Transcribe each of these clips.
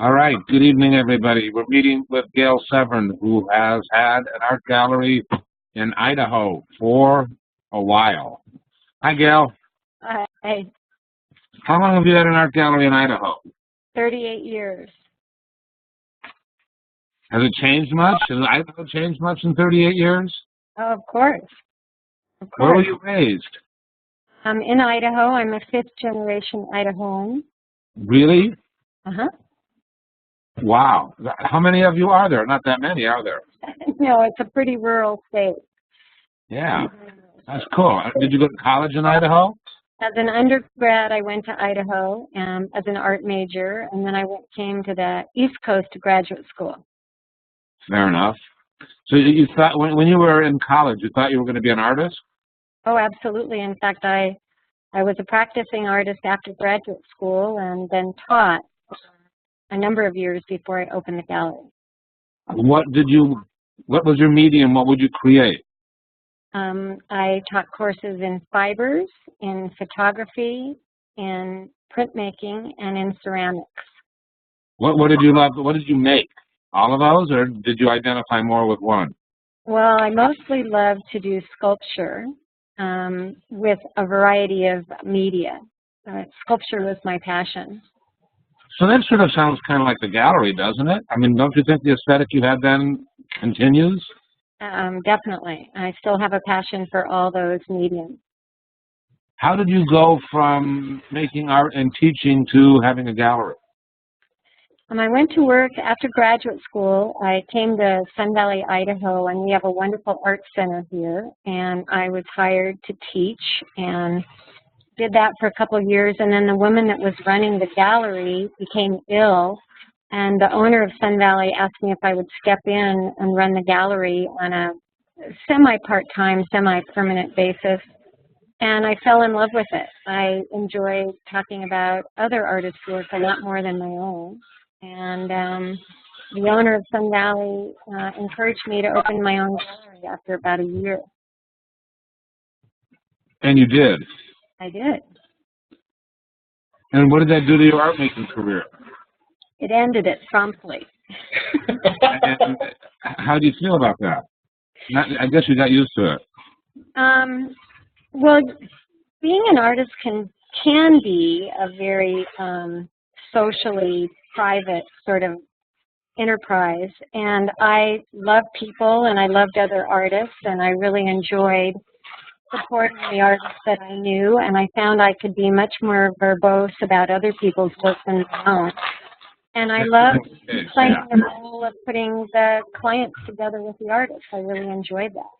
All right, good evening, everybody. We're meeting with Gail Severn, who has had an art gallery in Idaho for a while. Hi, Gail. Hi. How long have you had an art gallery in Idaho? 38 years. Has it changed much? Has Idaho changed much in 38 years? Oh, of course. Where were you raised? I'm in Idaho. I'm a fifth-generation Idahoan. Really? Uh-huh. Wow. How many of you are there? Not that many, are there? No, it's a pretty rural state. Yeah, that's cool. Did you go to college in Idaho? As an undergrad, I went to Idaho as an art major, and then I came to the East Coast to graduate school. Fair enough. So you thought, when you were in college, you thought you were going to be an artist? Oh, absolutely. In fact, I was a practicing artist after graduate school and then taught a number of years before I opened the gallery. What was your medium? What would you create? I taught courses in fibers, in photography, in printmaking, and in ceramics. What did you love? What did you make? All of those, or did you identify more with one? Well, I mostly love to do sculpture with a variety of media. Sculpture was my passion. So that sort of sounds kind of like the gallery, doesn't it? I mean, don't you think the aesthetic you had then continues? Definitely. I still have a passion for all those mediums. How did you go from making art and teaching to having a gallery? I went to work after graduate school. I came to Sun Valley, Idaho, and we have a wonderful art center here. And I was hired to teach and did that for a couple of years. And then the woman that was running the gallery became ill. And the owner of Sun Valley asked me if I would step in and run the gallery on a semi-part-time, semi-permanent basis. And I fell in love with it. I enjoy talking about other artists' work a lot more than my own. And the owner of Sun Valley encouraged me to open my own gallery after about a year. And you did? I did. And what did that do to your art making career? It ended it promptly. And how do you feel about that? I guess you got used to it. Well, being an artist can be a very socially private sort of enterprise, and I love people and I loved other artists, and I really enjoyed supporting the artists that I knew, and I found I could be much more verbose about other people's work than my own. And I loved playing the role of putting the clients together with the artists. I really enjoyed that.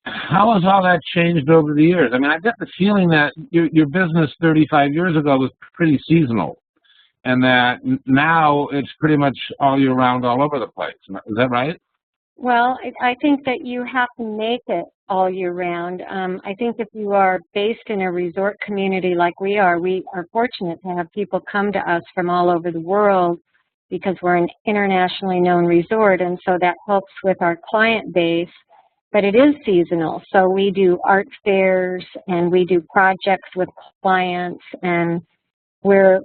How has all that changed over the years? I mean, I get the feeling that your business 35 years ago was pretty seasonal, and that now it's pretty much all year round, all over the place. Is that right? Well, I think that you have to make it all year round. I think if you are based in a resort community like we are fortunate to have people come to us from all over the world because we're an internationally known resort, and so that helps with our client base. But it is seasonal, so we do art fairs and we do projects with clients, and we're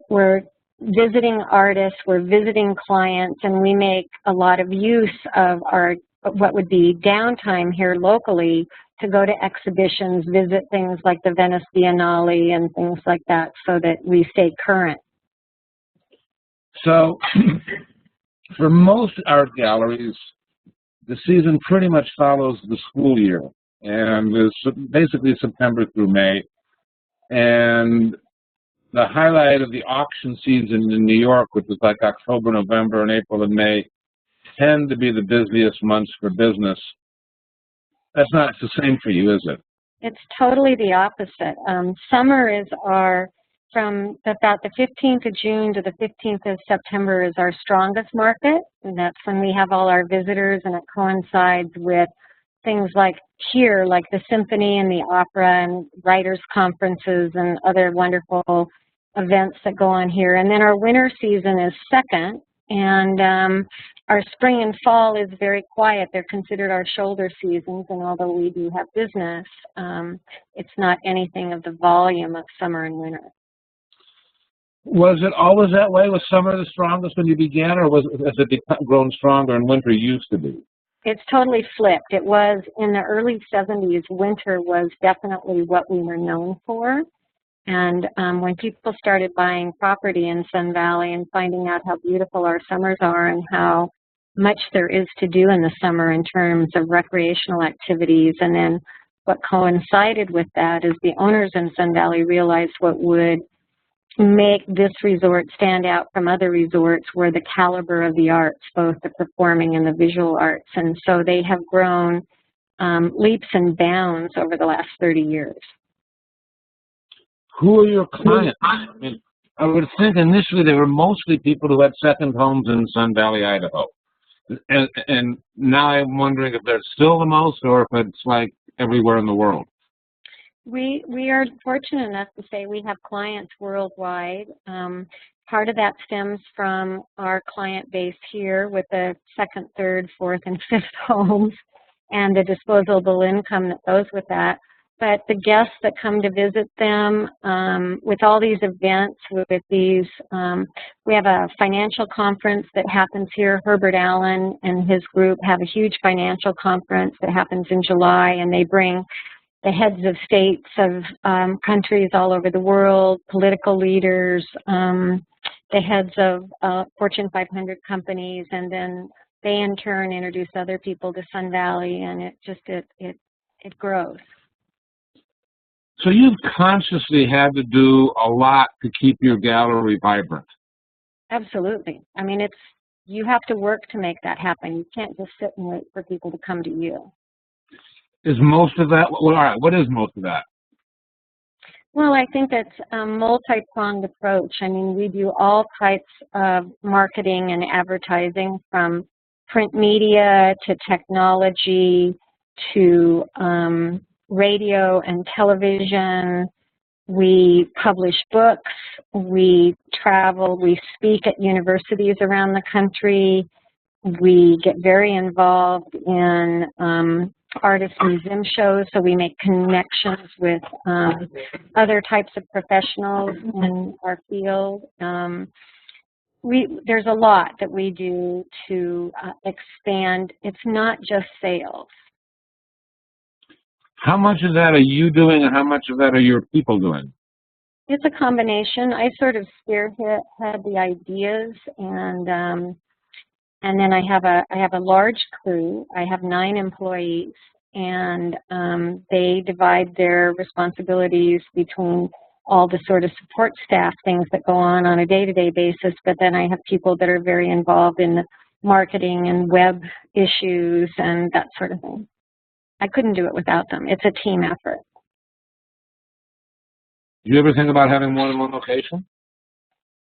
visiting artists, we're visiting clients, and we make a lot of use of our what would be downtime here locally to go to exhibitions, visit things like the Venice Biennale and things like that so that we stay current. So for most art galleries, the season pretty much follows the school year, and is basically September through May. And the highlight of the auction season in New York, which is like October, November, and April and May, tend to be the busiest months for business. That's not the same for you, is it? It's totally the opposite. Summer is from about the 15th of June to the 15th of September is our strongest market, and that's when we have all our visitors, and it coincides with things like here, like the symphony and the opera and writers' conferences and other wonderful events that go on here. And then our winter season is second, and our spring and fall is very quiet. They're considered our shoulder seasons, and although we do have business, it's not anything of the volume of summer and winter. Was it always that way? Was summer the strongest when you began, or has it grown stronger and winter used to be? It's totally flipped. It was in the early 70s, winter was definitely what we were known for. And when people started buying property in Sun Valley and finding out how beautiful our summers are and how much there is to do in the summer in terms of recreational activities, and then what coincided with that is the owners in Sun Valley realized what would make this resort stand out from other resorts were the caliber of the arts, both the performing and the visual arts. And so they have grown leaps and bounds over the last 30 years. Who are your clients? I mean, I would think initially they were mostly people who had second homes in Sun Valley, Idaho. And now I'm wondering if they're still the most or if it's like everywhere in the world. We are fortunate enough to say we have clients worldwide. Part of that stems from our client base here with the second, third, fourth, and fifth homes and the disposable income that goes with that. But the guests that come to visit them, with all these events, with these, we have a financial conference that happens here. Herbert Allen and his group have a huge financial conference that happens in July, and they bring the heads of states of countries all over the world, political leaders, the heads of Fortune 500 companies, and then they in turn introduce other people to Sun Valley, and it grows. So you've consciously had to do a lot to keep your gallery vibrant. Absolutely. I mean, you have to work to make that happen. You can't just sit and wait for people to come to you. Is most of that, well, all right, what is most of that? Well, I think it's a multi-pronged approach. I mean, we do all types of marketing and advertising, from print media to technology to radio and television. We publish books, we travel, we speak at universities around the country. We get very involved in artist museum shows, so we make connections with other types of professionals in our field. There's a lot that we do to expand. It's not just sales. How much of that are you doing and how much of that are your people doing? It's a combination. I sort of spearhead the ideas, and then I have a large crew. I have 9 employees, and they divide their responsibilities between all the sort of support staff things that go on a day-to-day basis, but then I have people that are very involved in the marketing and web issues and that sort of thing. I couldn't do it without them. It's a team effort. Do you ever think about having more than one location?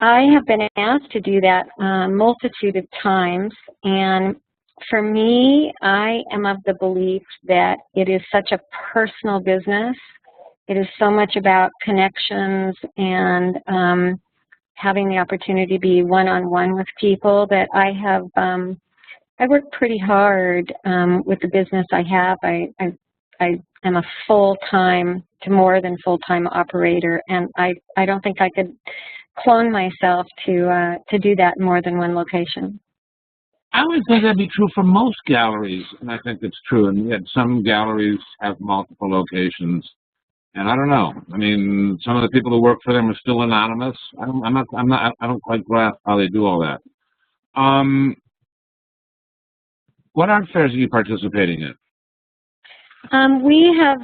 I have been asked to do that a multitude of times, and for me, I am of the belief that it is such a personal business. It is so much about connections and having the opportunity to be one-on-one with people that I work pretty hard with the business I have. I am a full-time to more than full-time operator, and I don't think I could clone myself to do that in more than one location. I would think that'd be true for most galleries, and I think it's true. And yet some galleries have multiple locations, and I don't know. I mean, some of the people who work for them are still anonymous. I don't quite grasp how they do all that. What art fairs are you participating in? We have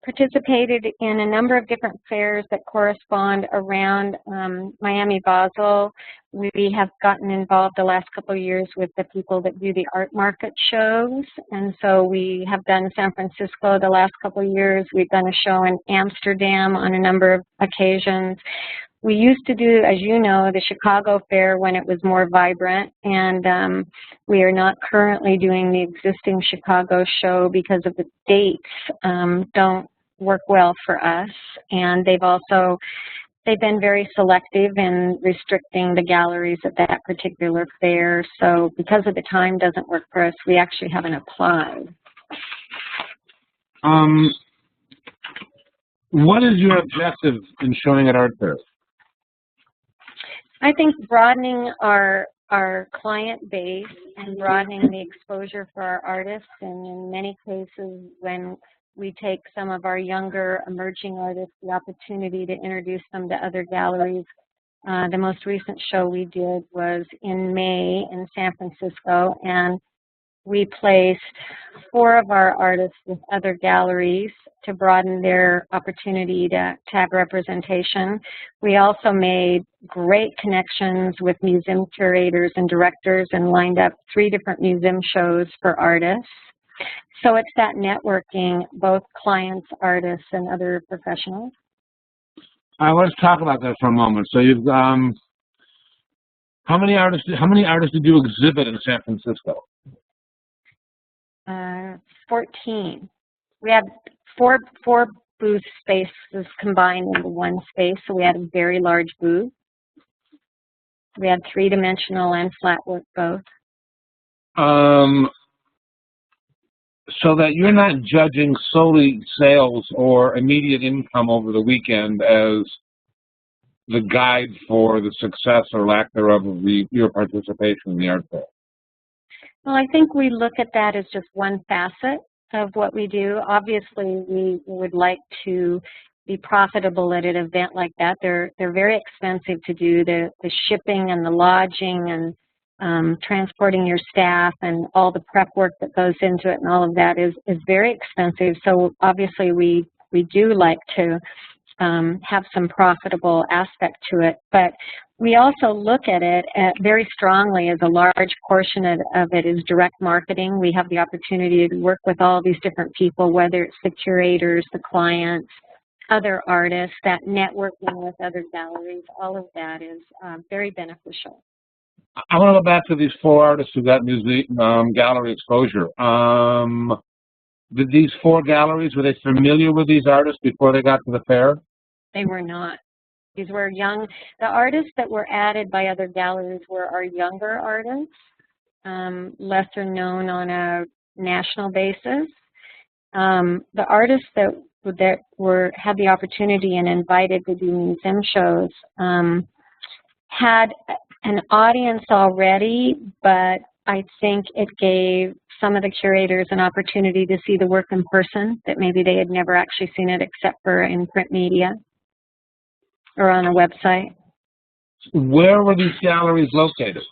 participated in a number of different fairs that correspond around Miami Basel. We have gotten involved the last couple of years with the people that do the art market shows, and so we have done San Francisco the last couple of years. We've done a show in Amsterdam on a number of occasions. We used to do, as you know, the Chicago Fair when it was more vibrant, and we are not currently doing the existing Chicago show because of the dates don't work well for us, and they've been very selective in restricting the galleries at that particular fair, so because of the time doesn't work for us, we actually haven't applied. What is your objective in showing at art fairs? I think broadening our client base and broadening the exposure for our artists, and in many cases when we take some of our younger emerging artists the opportunity to introduce them to other galleries. The most recent show we did was in May in San Francisco, and we placed 4 of our artists with other galleries to broaden their opportunity to have representation. We also made great connections with museum curators and directors and lined up 3 different museum shows for artists. So it's that networking, both clients, artists, and other professionals. Let's talk about that for a moment. So you've how many artists did you exhibit in San Francisco? 14. We had four booth spaces combined into one space, so we had a very large booth. We had 3-dimensional and flat work both. So that you're not judging solely sales or immediate income over the weekend as the guide for the success or lack thereof of your participation in the art fair. Well, I think we look at that as just one facet of what we do. Obviously, we would like to be profitable at an event like that. They're very expensive to do. The shipping and the lodging and transporting your staff and all the prep work that goes into it and all of that is very expensive. So obviously, we do like to have some profitable aspect to it, but we also look at it very strongly as a large portion of it is direct marketing. We have the opportunity to work with all these different people, whether it's the curators, the clients, other artists, that networking with other galleries. All of that is very beneficial. I want to go back to these 4 artists who got museum gallery exposure. Did these 4 galleries, were they familiar with these artists before they got to the fair? They were not. These were young. The artists that were added by other galleries were our younger artists, lesser known on a national basis. The artists that had the opportunity and invited to do museum shows had an audience already, but I think it gave some of the curators an opportunity to see the work in person that maybe they had never actually seen it except for in print media or on a website. Where were these galleries located?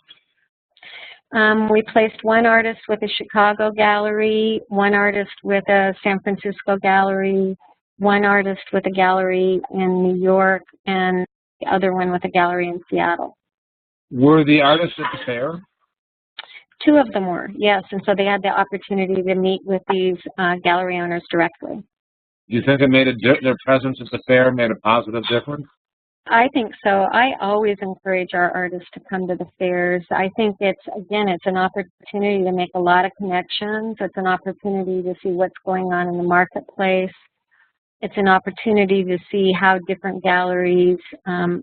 We placed 1 artist with a Chicago gallery, 1 artist with a San Francisco gallery, 1 artist with a gallery in New York, and the other one with a gallery in Seattle. Were the artists at the fair? 2 of them were, yes, and so they had the opportunity to meet with these gallery owners directly. Do you think it made their presence at the fair made a positive difference? I think so. I always encourage our artists to come to the fairs. I think it's an opportunity to make a lot of connections. It's an opportunity to see what's going on in the marketplace. It's an opportunity to see how different galleries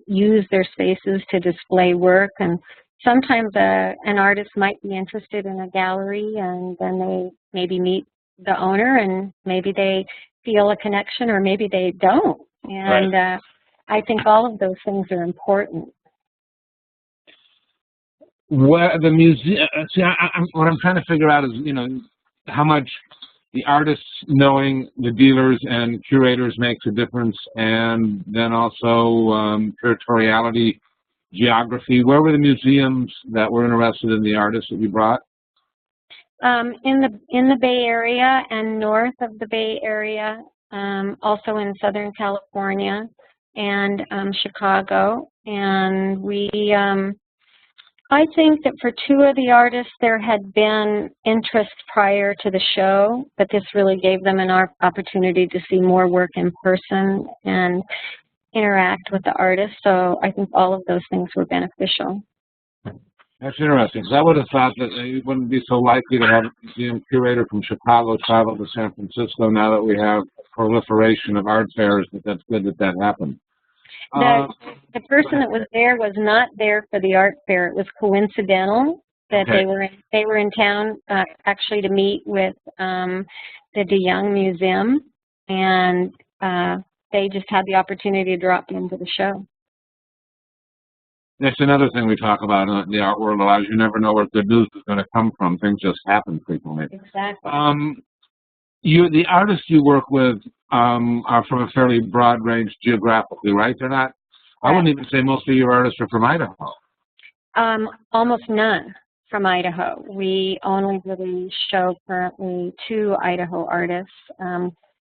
use their spaces to display work. And sometimes an artist might be interested in a gallery, and then they maybe meet the owner, and maybe they feel a connection, or maybe they don't. And right. I think all of those things are important. Well, the museum. See, what I'm trying to figure out is, how much the artists knowing the dealers and curators makes a difference, and then also territoriality, geography. Where were the museums that were interested in the artists that you brought? In the Bay Area and north of the Bay Area, also in Southern California and Chicago. And I think that for 2 of the artists there had been interest prior to the show, but this really gave them an opportunity to see more work in person and interact with the artist. So I think all of those things were beneficial. That's interesting, because I would have thought that it wouldn't be so likely to have a museum curator from Chicago travel to San Francisco now that we have proliferation of art fairs, but that's good that happened. The person that was there was not there for the art fair. It was coincidental that okay. they were in town actually to meet with the DeYoung Museum, and they just had the opportunity to drop into the show. That's another thing we talk about in the art world a lot. Is you never know where good news is going to come from. Things just happen frequently. Exactly. The artists you work with are from a fairly broad range geographically, right? They're not. I wouldn't even say most of your artists are from Idaho. Almost none from Idaho. We only really show currently 2 Idaho artists.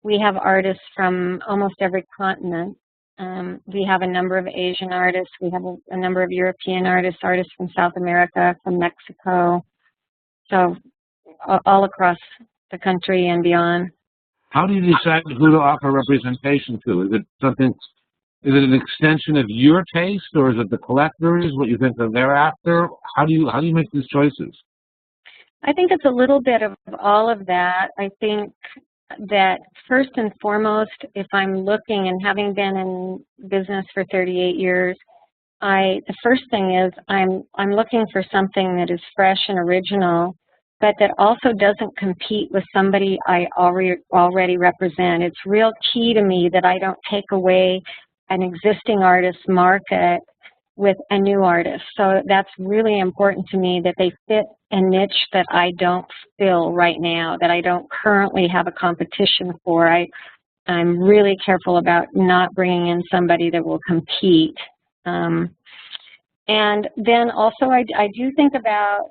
We have artists from almost every continent. We have a number of Asian artists. We have a number of European artists, artists from South America, from Mexico. So all across the country and beyond. How do you decide who to offer representation to? Is it an extension of your taste, or is it the collectors, what you think that they're after? How do you make these choices? I think it's a little bit of all of that. I think that first and foremost, if I'm looking, and having been in business for 38 years, the first thing is I'm looking for something that is fresh and original, but that also doesn't compete with somebody I already represent. It's real key to me that I don't take away an existing artist's market with a new artist. So that's really important to me, that they fit a niche that I don't fill right now, that I don't currently have a competition for. I'm really careful about not bringing in somebody that will compete. And then also I do think about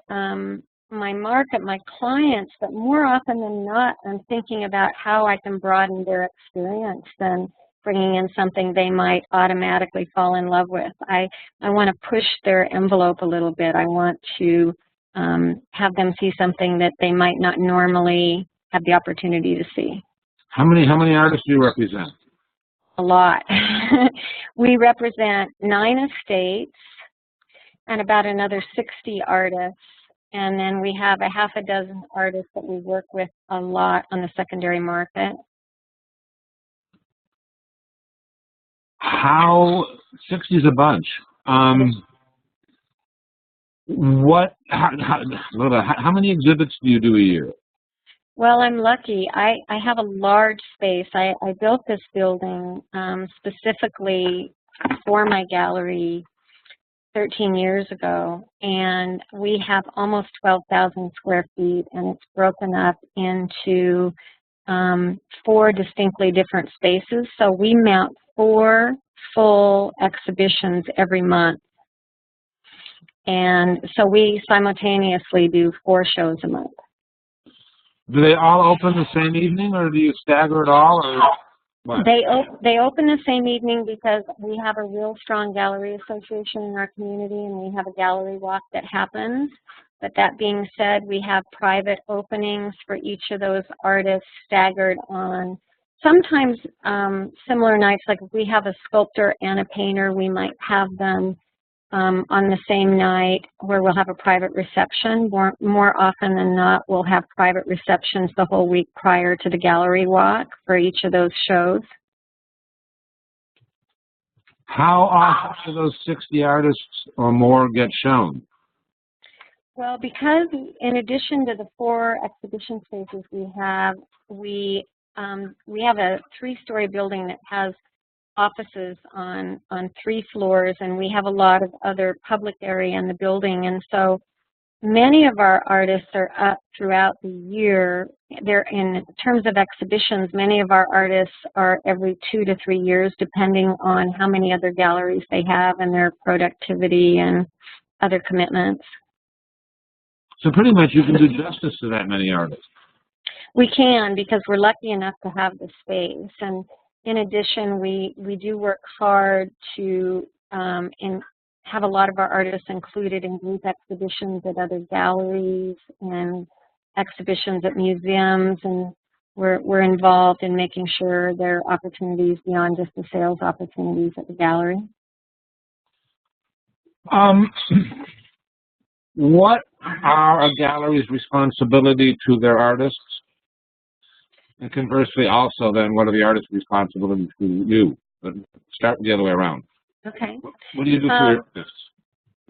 my market, my clients, but more often than not, I'm thinking about how I can broaden their experience than bringing in something they might automatically fall in love with. I want to push their envelope a little bit. I want to have them see something that they might not normally have the opportunity to see. How many artists do you represent? A lot. We represent 9 estates and about another 60 artists. And then we have a half a dozen artists that we work with a lot on the secondary market. 60 is a bunch. How many exhibits do you do a year? Well, I'm lucky. I have a large space. I built this building specifically for my gallery 13 years ago, and we have almost 12,000 square feet, and it's broken up into 4 distinctly different spaces. So we mount 4 full exhibitions every month, and so we simultaneously do 4 shows a month. Do they all open the same evening, or do you stagger it all, or what? They open the same evening because we have a real strong gallery association in our community, and we have a gallery walk that happens. But that being said, we have private openings for each of those artists staggered on sometimes similar nights. Like if we have a sculptor and a painter, we might have them on the same night where we'll have a private reception. More often than not, we'll have private receptions the whole week prior to the gallery walk for each of those shows. How often do those 60 artists or more get shown? Well, because in addition to the 4 exhibition spaces we have a 3-story building that has offices on 3 floors, and we have a lot of other public area in the building, and so many of our artists are up throughout the year. They're in terms of exhibitions, many of our artists are every 2 to 3 years, depending on how many other galleries they have and their productivity and other commitments. So pretty much you can do justice to that many artists. We can, because we're lucky enough to have the space. And in addition, we do work hard to have a lot of our artists included in group exhibitions at other galleries and exhibitions at museums, and we're involved in making sure there are opportunities beyond just the sales opportunities at the gallery. What are a gallery's responsibility to their artists? And conversely, also, then, what are the artists' responsibilities to you? But start the other way around. Okay. What do you do for your artists?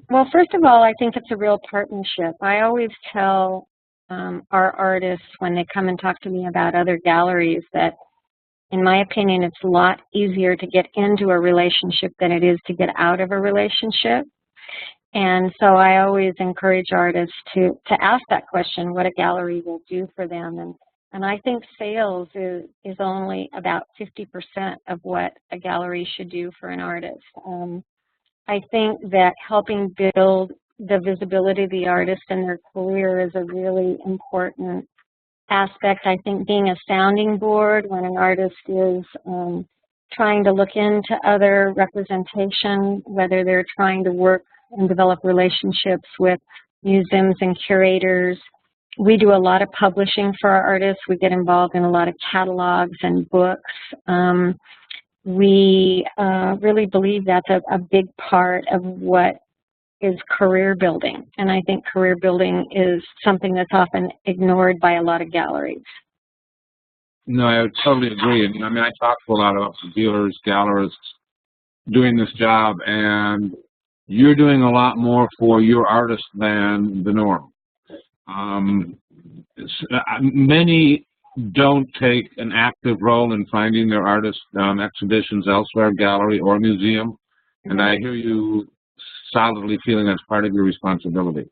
Well, first of all, I think it's a real partnership. I always tell our artists when they come and talk to me about other galleries that, in my opinion, it's a lot easier to get into a relationship than it is to get out of a relationship. And so I always encourage artists to ask that question, what a gallery will do for them. And I think sales is only about 50% of what a gallery should do for an artist. I think that helping build the visibility of the artist and their career is a really important aspect. I think being a sounding board when an artist is trying to look into other representation, whether they're trying to work and develop relationships with museums and curators. We do a lot of publishing for our artists. We get involved in a lot of catalogs and books. We really believe that's a big part of what is career building. And I think career building is something that's often ignored by a lot of galleries. No, I totally agree. And I mean, I talk to a lot of dealers, gallerists doing this job, and you're doing a lot more for your artist than the norm. Many don't take an active role in finding their artist exhibitions elsewhere, gallery or museum, and I hear you solidly feeling that's part of your responsibility.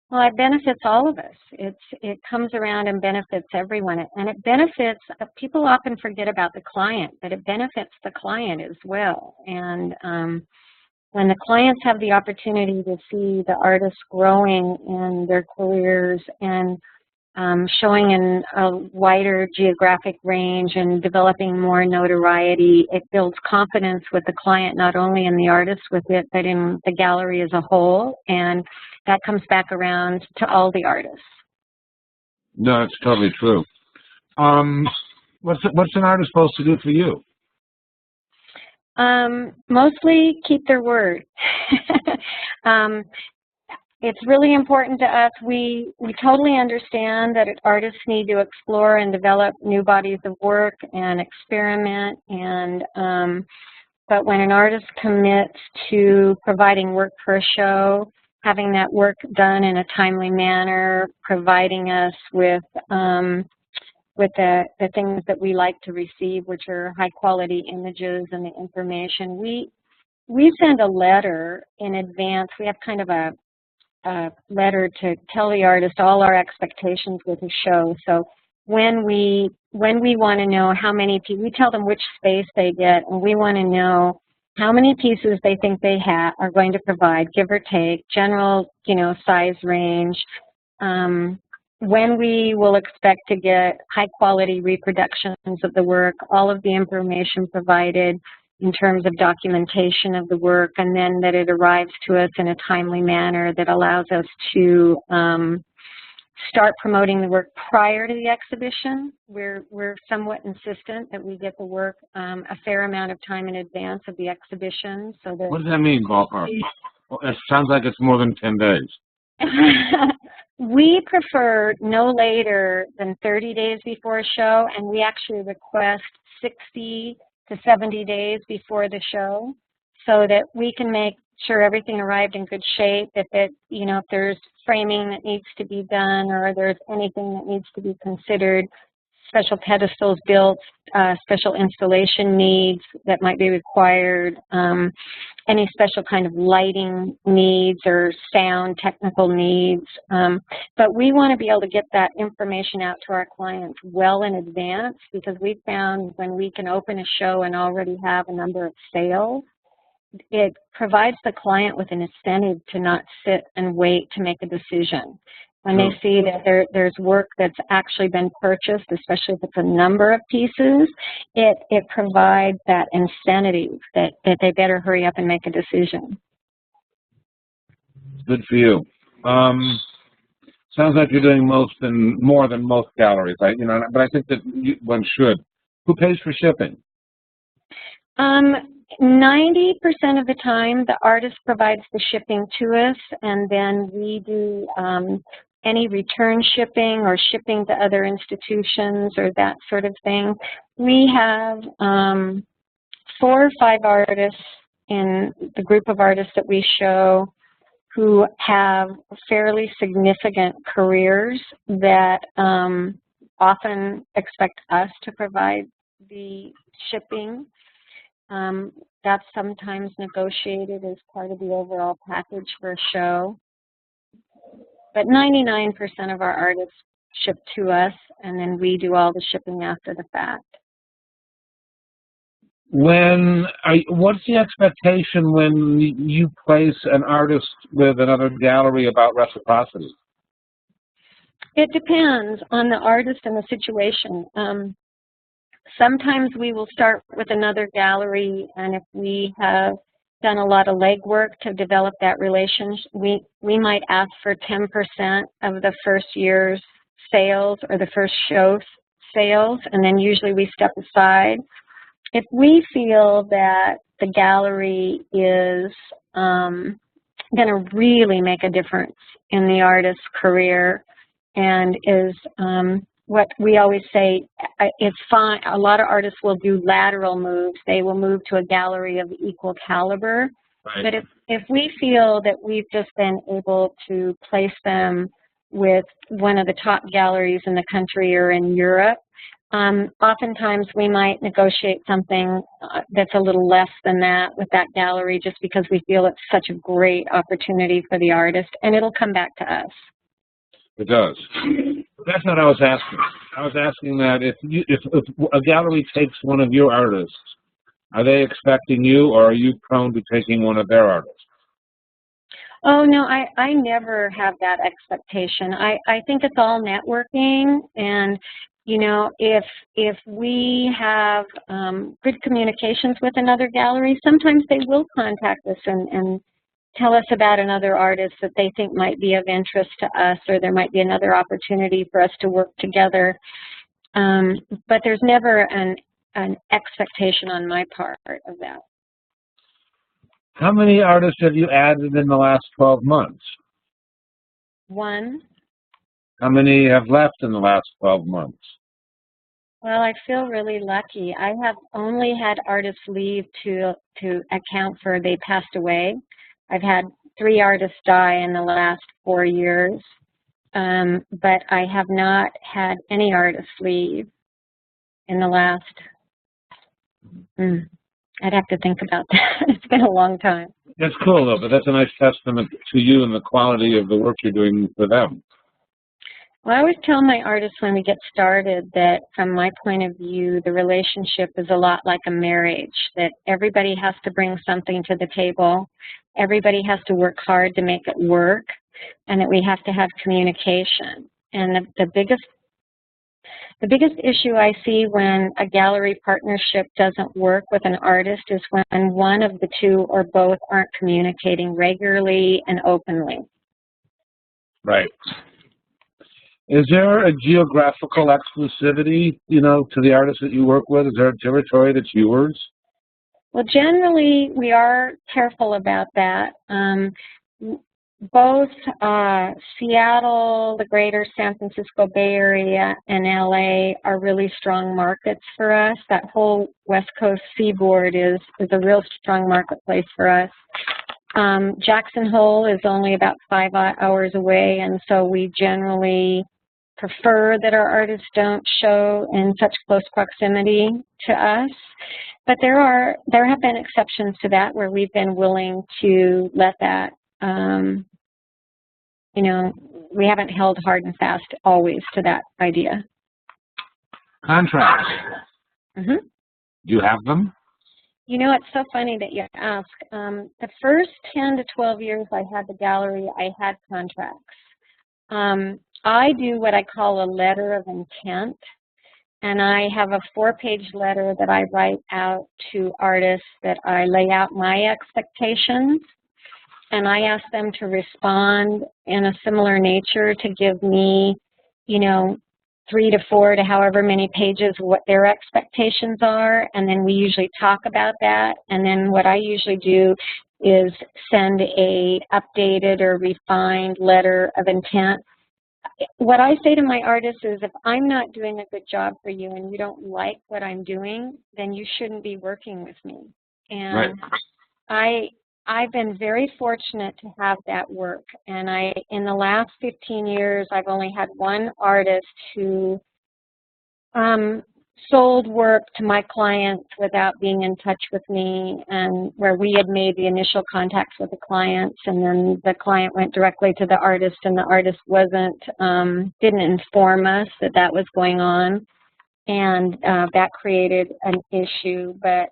Well, it benefits all of us. It comes around and benefits everyone. And it benefits, people often forget about the client, but it benefits the client as well. And when the clients have the opportunity to see the artists growing in their careers and showing in a wider geographic range and developing more notoriety, it builds confidence with the client, not only in the artist with it, but in the gallery as a whole. And that comes back around to all the artists. No, it's totally true. What's an artist supposed to do for you? Mostly keep their word. It's really important to us. We totally understand that artists need to explore and develop new bodies of work and experiment. And but when an artist commits to providing work for a show, having that work done in a timely manner, providing us with the things that we like to receive, which are high quality images and the information, we send a letter in advance. We have kind of a letter to tell the artist all our expectations with a show. So when we want to know how many people, we tell them which space they get, and we want to know how many pieces they think they are going to provide, give or take, general, size range, when we will expect to get high quality reproductions of the work, all of the information provided in terms of documentation of the work, and then that it arrives to us in a timely manner that allows us to start promoting the work prior to the exhibition. We're somewhat insistent that we get the work a fair amount of time in advance of the exhibition. So that. What does that mean, ballpark? Well, it sounds like it's more than 10 days. We prefer no later than 30 days before a show, and we actually request 60 to 70 days before the show so that we can make sure everything arrived in good shape. If if there's framing that needs to be done or there's anything that needs to be considered, special pedestals built, special installation needs that might be required, any special kind of lighting needs or sound technical needs. But we want to be able to get that information out to our clients well in advance, because we found when we can open a show and already have a number of sales, it provides the client with an incentive to not sit and wait to make a decision. When they see that there's work that's actually been purchased, especially if it's a number of pieces, it provides that incentive that they better hurry up and make a decision. Good for you. Sounds like you're doing more than most galleries, but I think that one should. Who pays for shipping? 90% of the time, the artist provides the shipping to us, and then we do any return shipping or shipping to other institutions or that sort of thing. We have 4 or 5 artists in the group of artists that we show who have fairly significant careers that often expect us to provide the shipping. that's sometimes negotiated as part of the overall package for a show. But 99% of our artists ship to us, and then we do all the shipping after the fact. What's the expectation when you place an artist with another gallery about reciprocity? It depends on the artist and the situation. Sometimes we will start with another gallery, and if we have done a lot of legwork to develop that relationship, we might ask for 10% of the first year's sales or the first show sales, and then usually we step aside. If we feel that the gallery is going to really make a difference in the artist's career and is what we always say, it's fine. A lot of artists will do lateral moves. They will move to a gallery of equal caliber. Right. But if we feel that we've just been able to place them with one of the top galleries in the country or in Europe, oftentimes we might negotiate something that's a little less than that with that gallery just because we feel it's such a great opportunity for the artist, and it'll come back to us. It does. That's what I was asking. I was asking that if a gallery takes one of your artists, are they expecting you, or are you prone to taking one of their artists? Oh, no, I never have that expectation. I think it's all networking, and you know, if we have good communications with another gallery, sometimes they will contact us and tell us about another artist that they think might be of interest to us, or there might be another opportunity for us to work together. But there's never an expectation on my part of that. How many artists have you added in the last 12 months? One. How many have left in the last 12 months? Well, I feel really lucky. I have only had artists leave to account for they passed away. I've had 3 artists die in the last 4 years, but I have not had any artists leave in the last, I'd have to think about that. It's been a long time. That's cool, though, but that's a nice testament to you and the quality of the work you're doing for them. Well, I always tell my artists when we get started that from my point of view, the relationship is a lot like a marriage, that everybody has to bring something to the table, everybody has to work hard to make it work, and that we have to have communication. And the biggest issue I see when a gallery partnership doesn't work with an artist is when one of the two or both aren't communicating regularly and openly. Right. Is there a geographical exclusivity, you know, to the artists that you work with? Is there a territory that's yours? Well, generally, we are careful about that. Both Seattle, the greater San Francisco Bay Area, and LA are really strong markets for us. That whole West Coast seaboard is a real strong marketplace for us. Jackson Hole is only about 5 hours away, and so we generally prefer that our artists don't show in such close proximity to us. But there have been exceptions to that where we've been willing to let that, you know, we haven't held hard and fast always to that idea. Contracts. Mm-hmm. Do you have them? You know, it's so funny that you ask. The first 10 to 12 years I had the gallery, I had contracts. I do what I call a letter of intent, and I have a 4-page letter that I write out to artists that I lay out my expectations, and I ask them to respond in a similar nature to give me, you know, 3 to 4 to however many pages what their expectations are, and then we usually talk about that. And then what I usually do is send a updated or refined letter of intent. What I say to my artists is, if I'm not doing a good job for you and you don't like what I'm doing, then you shouldn't be working with me. And right. I've been very fortunate to have that work. And in the last 15 years, I've only had one artist who sold work to my clients without being in touch with me, and where we had made the initial contacts with the clients, and then the client went directly to the artist, and the artist didn't inform us that that was going on, and that created an issue. But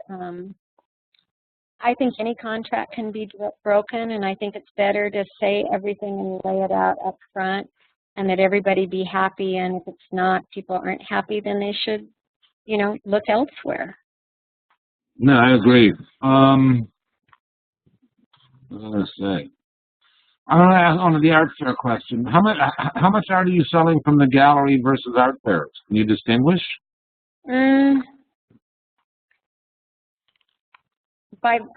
I think any contract can be broken, and I think it's better to say everything and lay it out up front, and that everybody be happy. And if it's not, people aren't happy, then they should, you know, look elsewhere. No, I agree. What was I going to say? I'm going to ask on the art fair question. How much art are you selling from the gallery versus art fairs? Can you distinguish?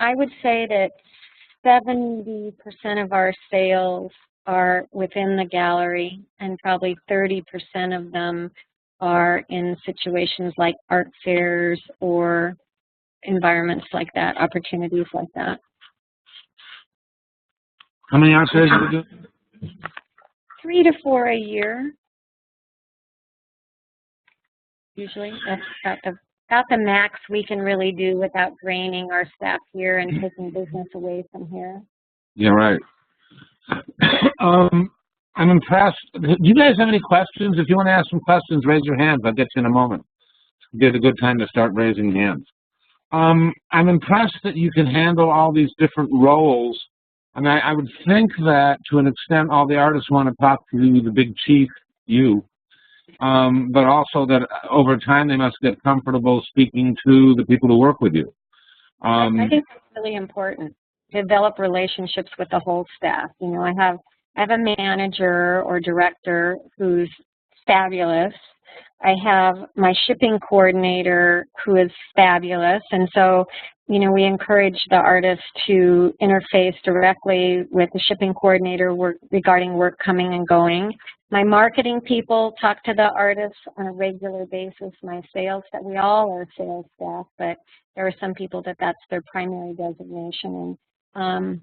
I would say that 70% of our sales are within the gallery, and probably 30% of them are in situations like art fairs or environments like that, opportunities like that. How many art fairs do you do? 3 to 4 a year. Usually, that's about the max we can really do without draining our staff here and taking business away from here. Yeah, right. I'm impressed. Do you guys have any questions? If you want to ask some questions, raise your hands. I'll get you in a moment. It's a good time to start raising hands. I'm impressed that you can handle all these different roles. And I would think that, to an extent, all the artists want to talk to you, the big chief, you. But also that over time they must get comfortable speaking to the people who work with you. I think that's really important. Develop relationships with the whole staff. You know, I have a manager or director who's fabulous. I have my shipping coordinator who is fabulous, and so, you know, we encourage the artist to interface directly with the shipping coordinator regarding work coming and going. My marketing people talk to the artists on a regular basis. My sales staff, we all are sales staff, but there are some people that's their primary designation, and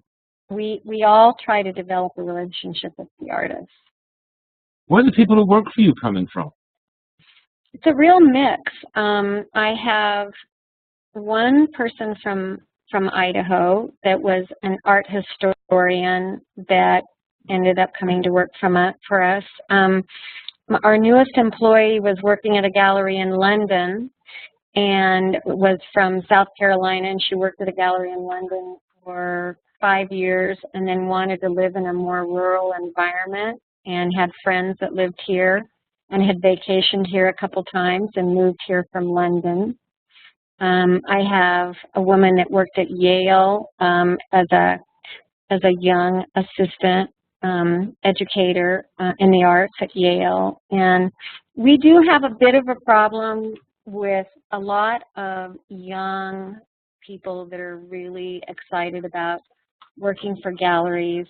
we all try to develop a relationship with the artists. Where are the people who work for you coming from? It's a real mix. I have one person from Idaho that was an art historian that ended up coming to work for us. Our newest employee was working at a gallery in London and was from South Carolina, and she worked at a gallery in London for 5 years and then wanted to live in a more rural environment and had friends that lived here and had vacationed here a couple times and moved here from London. I have a woman that worked at Yale as a young assistant educator in the arts at Yale. And we do have a bit of a problem with a lot of young people that are really excited about working for galleries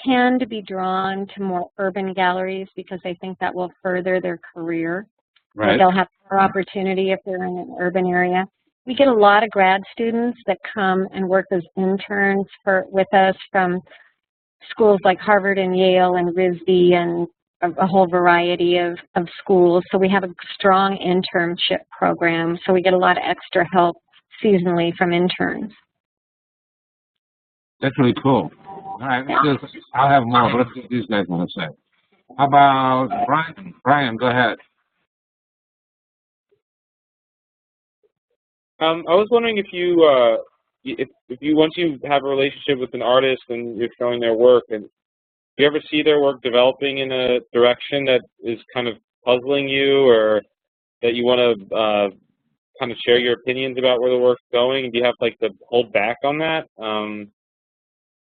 tend to be drawn to more urban galleries because they think that will further their career. Right. They'll have more opportunity if they're in an urban area. We get a lot of grad students that come and work as interns with us from schools like Harvard and Yale and RISD and a whole variety of schools. So we have a strong internship program. So we get a lot of extra help seasonally from interns. That's really cool. All right, I'll have more, but let's see what these guys want to say. How about Brian? Brian, go ahead. I was wondering if you, once you have a relationship with an artist and you're showing their work, and do you ever see their work developing in a direction that is kind of puzzling you, or that you want to kind of share your opinions about where the work's going? Do you have like to hold back on that?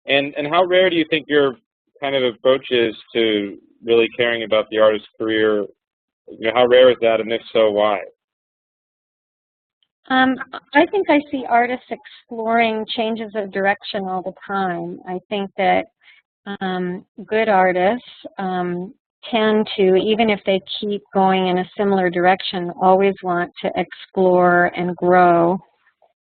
And how rare do you think your kind of approach is to really caring about the artist's career? You know, how rare is that, and if so, why? I think I see artists exploring changes of direction all the time. I think that good artists tend to, even if they keep going in a similar direction, always want to explore and grow.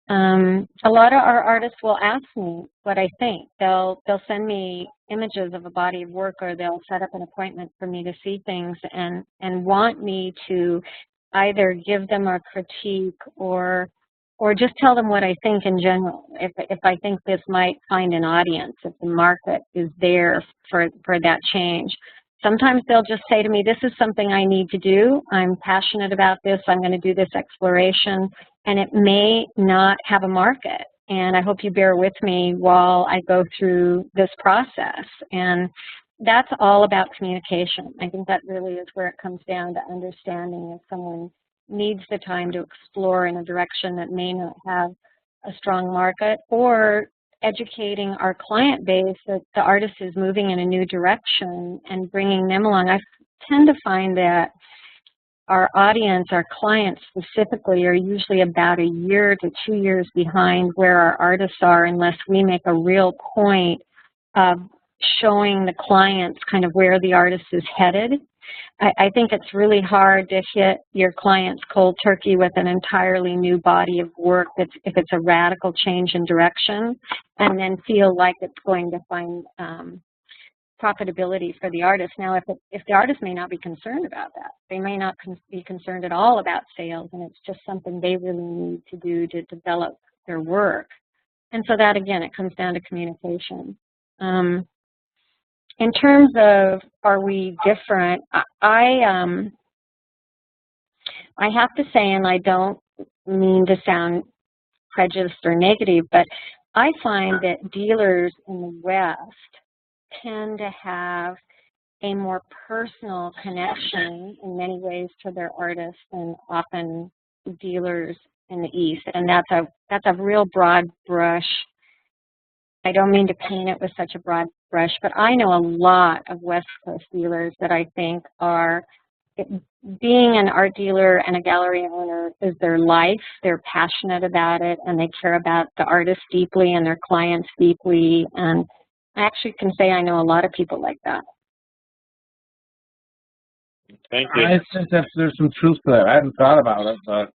A lot of our artists will ask me what I think. They'll send me images of a body of work, or they'll set up an appointment for me to see things and want me to either give them a critique or just tell them what I think in general. If I think this might find an audience, if the market is there for that change. Sometimes they'll just say to me, this is something I need to do. I'm passionate about this. I'm going to do this exploration. And it may not have a market. And I hope you bear with me while I go through this process. And that's all about communication. I think that really is where it comes down to understanding if someone needs the time to explore in a direction that may not have a strong market, or educating our client base that the artist is moving in a new direction and bringing them along. I tend to find that our audience, our clients specifically, are usually about a year to 2 years behind where our artists are, unless we make a real point of showing the clients kind of where the artist is headed. I think it's really hard to hit your clients cold turkey with an entirely new body of work if it's a radical change in direction, and then feel like it's going to find profitability for the artist. Now, if the artist may not be concerned about that, they may not be concerned at all about sales, and it's just something they really need to do to develop their work. And so that, again, it comes down to communication. In terms of, are we different, I have to say, and I don't mean to sound prejudiced or negative, but I find that dealers in the West tend to have a more personal connection in many ways to their artists than often dealers in the East. And that's a real broad brush. I don't mean to paint it with such a broad brush, but I know a lot of West Coast dealers that I think are, being an art dealer and a gallery owner is their life. They're passionate about it, and they care about the artists deeply and their clients deeply. And I actually can say I know a lot of people like that. Thank you. I think that there's some truth to that. I hadn't thought about it, but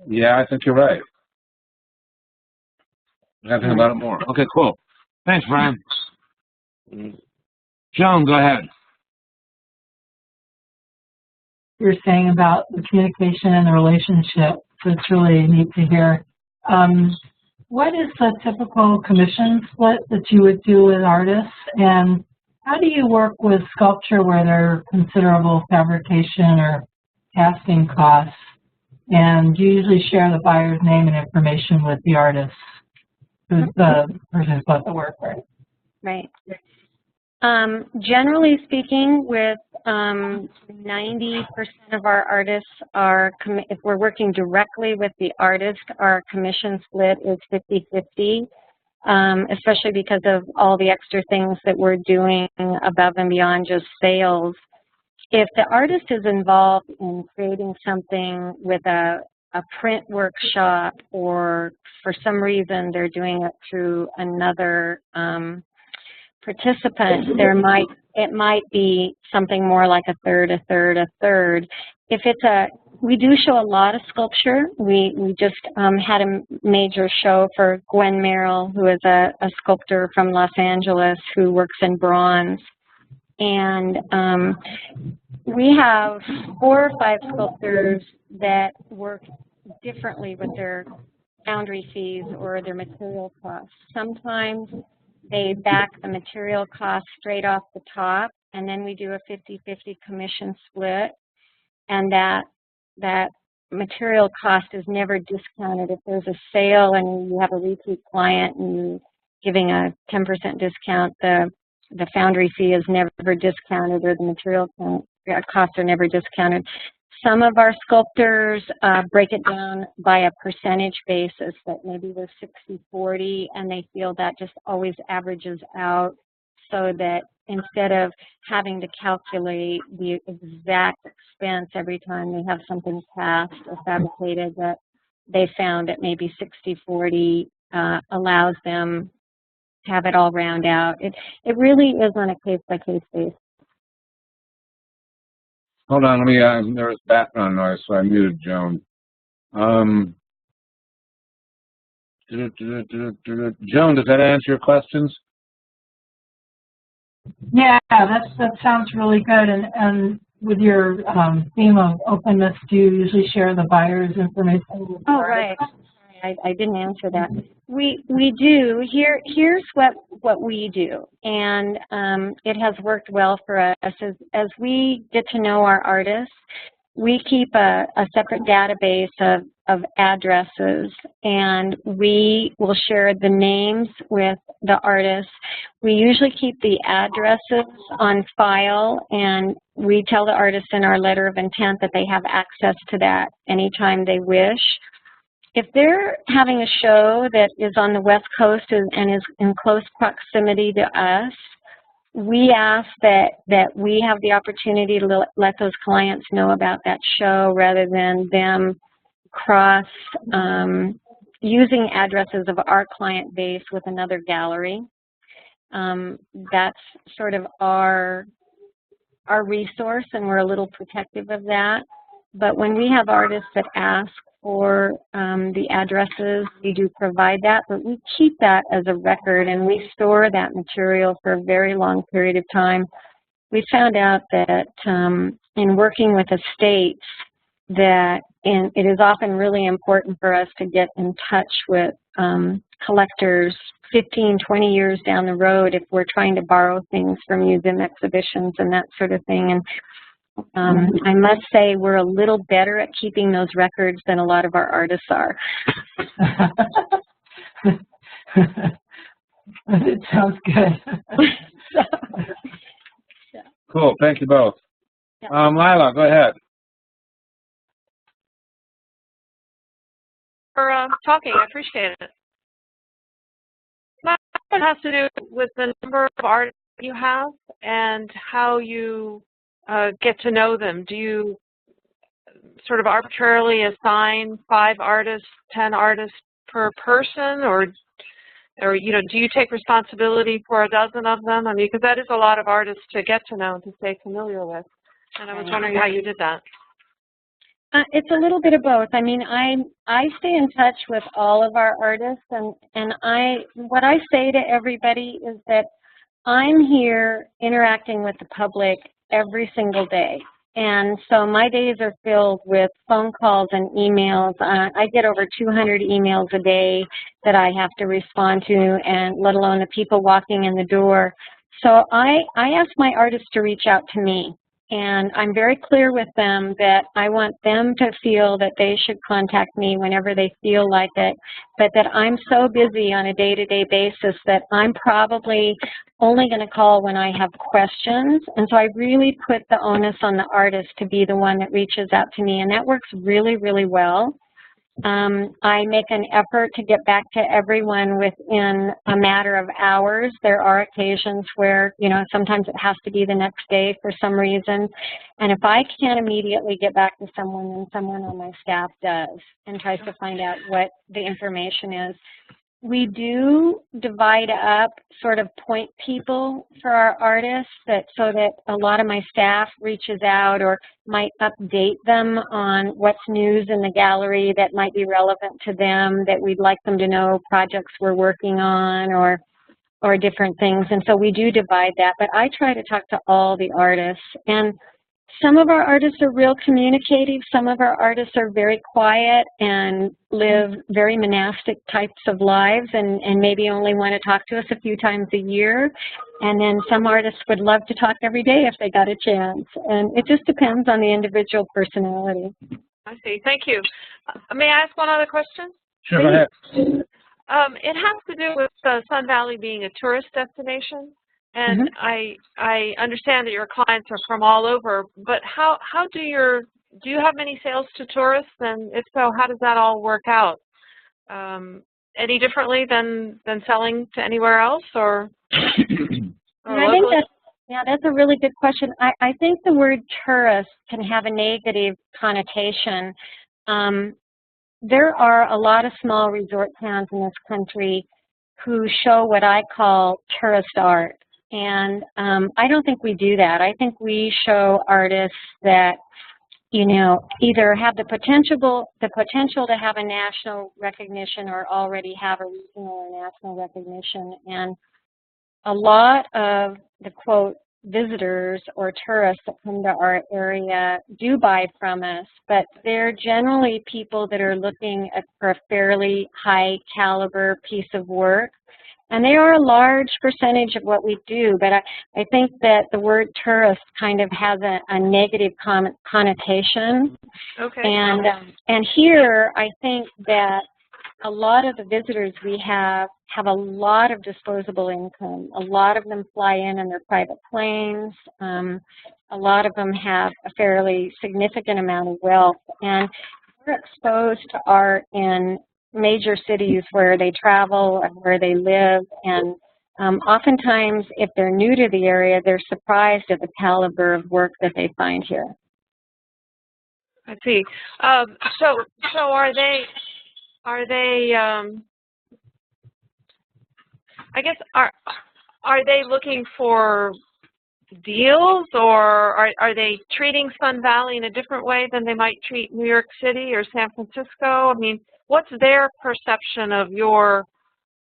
yeah, I think you're right. I gotta think about it more. Okay, cool. Thanks, Brian. Joan, go ahead. You're saying about the communication and the relationship, so it's really neat to hear. What is the typical commission split that you would do with artists, and how do you work with sculpture where there are considerable fabrication or casting costs, and do you usually share the buyer's name and information with the artist, who's the person who bought the work, right? Right. Generally speaking, with 90% of our artists are, if we're working directly with the artist, our commission split is 50-50, especially because of all the extra things that we're doing above and beyond just sales. If the artist is involved in creating something with a print workshop, or for some reason they're doing it through another participant, it might be something more like a third. If it's we do show a lot of sculpture. We just had a major show for Gwen Merrill, who is a sculptor from Los Angeles who works in bronze. And we have 4 or 5 sculptors that work differently with their foundry fees or their material costs. Sometimes they back the material cost straight off the top, and then we do a 50-50 commission split, and that material cost is never discounted. If there's a sale and you have a repeat client and you're giving a 10% discount, the foundry fee is never discounted, or the material costs are never discounted. Some of our sculptors break it down by a percentage basis, that maybe was 60-40, and they feel that just always averages out, so that instead of having to calculate the exact expense every time they have something cast or fabricated, that they found that maybe 60-40 allows them to have it all round out. It really is on a case-by-case basis. Hold on, let me, there was background noise, so I muted Joan. Joan, does that answer your questions? Yeah, that sounds really good. And with your theme of openness, do you usually share the buyer's information with the right. I didn't answer that. We do. Here's what we do, and it has worked well for us. As we get to know our artists, we keep a separate database of addresses, and we will share the names with the artists. We usually keep the addresses on file, and we tell the artists in our letter of intent that they have access to that anytime they wish. If they're having a show that is on the West Coast and is in close proximity to us, we ask that we have the opportunity to let those clients know about that show rather than them cross using addresses of our client base with another gallery. That's sort of our resource, and we're a little protective of that. But when we have artists that ask for the addresses, we do provide that, but we keep that as a record, and we store that material for a very long period of time. We found out that in working with estates, that it is often really important for us to get in touch with collectors 15, 20 years down the road if we're trying to borrow things from museum exhibitions and that sort of thing. And I must say we're a little better at keeping those records than a lot of our artists are. It sounds good. Cool. Thank you both. Lila, go ahead. For talking, I appreciate it. My question has to do with the number of artists you have and how you get to know them. Do you sort of arbitrarily assign 5 artists, 10 artists per person, or you know, do you take responsibility for a dozen of them? I mean, because that is a lot of artists to get to know and to stay familiar with. And I was wondering how you did that. It's a little bit of both. I mean, I stay in touch with all of our artists, and what I say to everybody is that I'm here interacting with the public every single day. And so my days are filled with phone calls and emails. I get over 200 emails a day that I have to respond to, and let alone the people walking in the door. So I ask my artists to reach out to me. And I'm very clear with them that I want them to feel that they should contact me whenever they feel like it, but that I'm so busy on a day-to-day basis that I'm probably only going to call when I have questions. And so I really put the onus on the artist to be the one that reaches out to me, and that works really, really well. I make an effort to get back to everyone within a matter of hours. There are occasions where, you know, sometimes it has to be the next day for some reason. And if I can't immediately get back to someone, then someone on my staff does and tries to find out what the information is. We do divide up sort of point people for our artists, so that a lot of my staff reaches out or might update them on what's news in the gallery that might be relevant to them, that we'd like them to know, projects we're working on or different things. And so we do divide that, but I try to talk to all the artists. And some of our artists are real communicative. Some of our artists are very quiet and live very monastic types of lives and maybe only want to talk to us a few times a year. And then some artists would love to talk every day if they got a chance. And it just depends on the individual personality. I see. Thank you. May I ask one other question? Sure, go ahead. It has to do with Sun Valley being a tourist destination. And I understand that your clients are from all over, but how do you have many sales to tourists? And if so, how does that all work out? Any differently than selling to anywhere else, or I think that's a really good question. I think the word tourist can have a negative connotation. There are a lot of small resort towns in this country who show what I call tourist art. And I don't think we do that. I think we show artists that, you know, either have the potential to have a national recognition or already have a regional or national recognition. And a lot of the, quote, visitors or tourists that come to our area do buy from us, but they're generally people that are looking for a fairly high caliber piece of work. And they are a large percentage of what we do, but I think that the word tourist kind of has a negative connotation. Okay. And here, I think that a lot of the visitors we have a lot of disposable income. A lot of them fly in their private planes. A lot of them have a fairly significant amount of wealth. And we're exposed to art in major cities where they travel and where they live. And oftentimes, if they're new to the area, they're surprised at the caliber of work that they find here. I see. So are they? I guess are they looking for deals, or are they treating Sun Valley in a different way than they might treat New York City or San Francisco? I mean, what's their perception of your,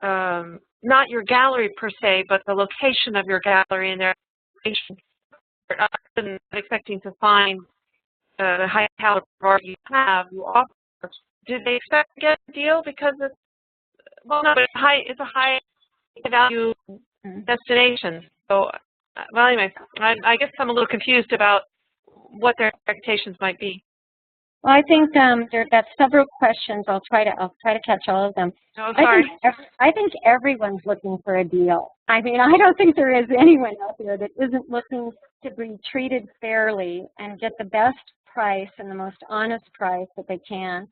not your gallery per se, but the location of your gallery and their location? I'm expecting to find the high caliber art you offer. Did they expect to get a deal because it's, well, no, but it's a high value destination. So, well, anyway, I guess I'm a little confused about what their expectations might be. Well, I think that's several questions. I'll try to catch all of them. Oh, sorry. I think everyone's looking for a deal. I mean, I don't think there is anyone out there that isn't looking to be treated fairly and get the best price and the most honest price that they can.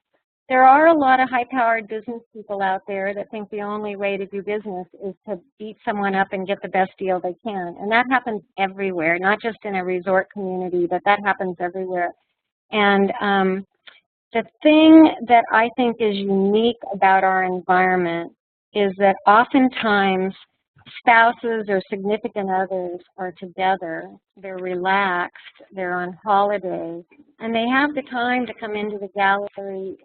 There are a lot of high-powered business people out there that think the only way to do business is to beat someone up and get the best deal they can. And that happens everywhere, not just in a resort community, but that happens everywhere. And the thing that I think is unique about our environment is that oftentimes spouses or significant others are together, they're relaxed, they're on holiday, and they have the time to come into the gallery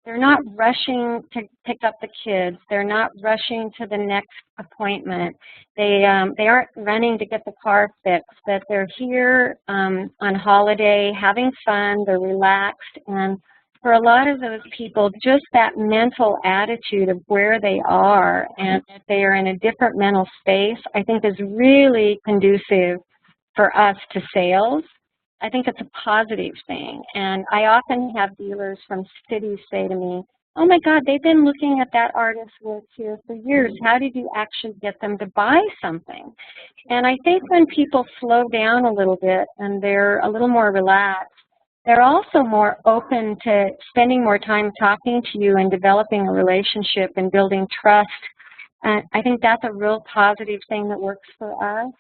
they're not rushing to pick up the kids, they're not rushing to the next appointment, they aren't running to get the car fixed, that they're here on holiday, having fun, they're relaxed, and for a lot of those people, just that mental attitude of where they are and that they are in a different mental space, I think is really conducive for us to sales. I think it's a positive thing. And I often have dealers from cities say to me, oh my God, they've been looking at that artist's work here for years. How did you actually get them to buy something? And I think when people slow down a little bit and they're a little more relaxed, they're also more open to spending more time talking to you and developing a relationship and building trust. I think that's a real positive thing that works for us.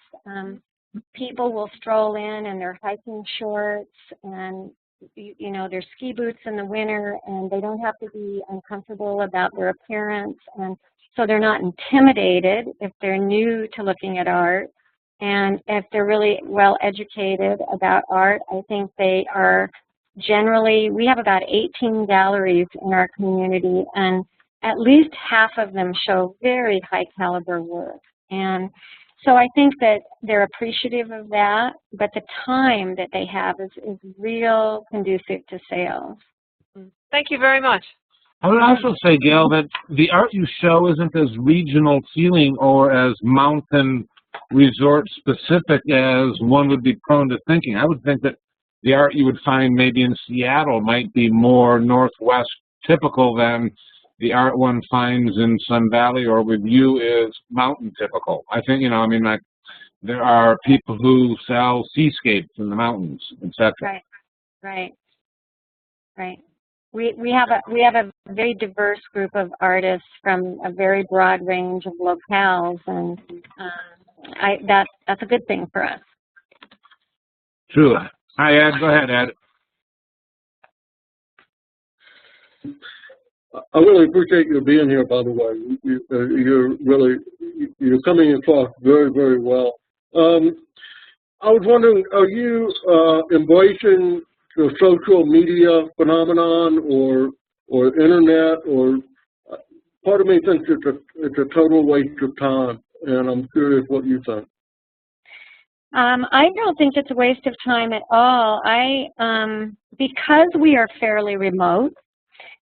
People will stroll in their hiking shorts and, you know, their ski boots in the winter, and they don't have to be uncomfortable about their appearance. And so they're not intimidated if they're new to looking at art. And if they're really well educated about art, I think they are generally, we have about 18 galleries in our community, and at least half of them show very high caliber work. And so I think that they're appreciative of that, but the time that they have is real conducive to sales. Thank you very much. I would also say, Gail, that the art you show isn't as regional feeling or as mountain resort specific as one would be prone to thinking. I would think that the art you would find maybe in Seattle might be more Northwest typical than the art one finds in Sun Valley or with you is mountain typical. I think, you know, I mean, like there are people who sell seascapes in the mountains, etc. Right. We have a very diverse group of artists from a very broad range of locales, and that's a good thing for us. True. Hi, Ed. Go ahead, Ed. I really appreciate you being here, by the way. You're coming across very, very well. I was wondering, are you embracing the social media phenomenon or internet, or part of me thinks it's a total waste of time, and I'm curious what you think. I don't think it's a waste of time at all. Because we are fairly remote,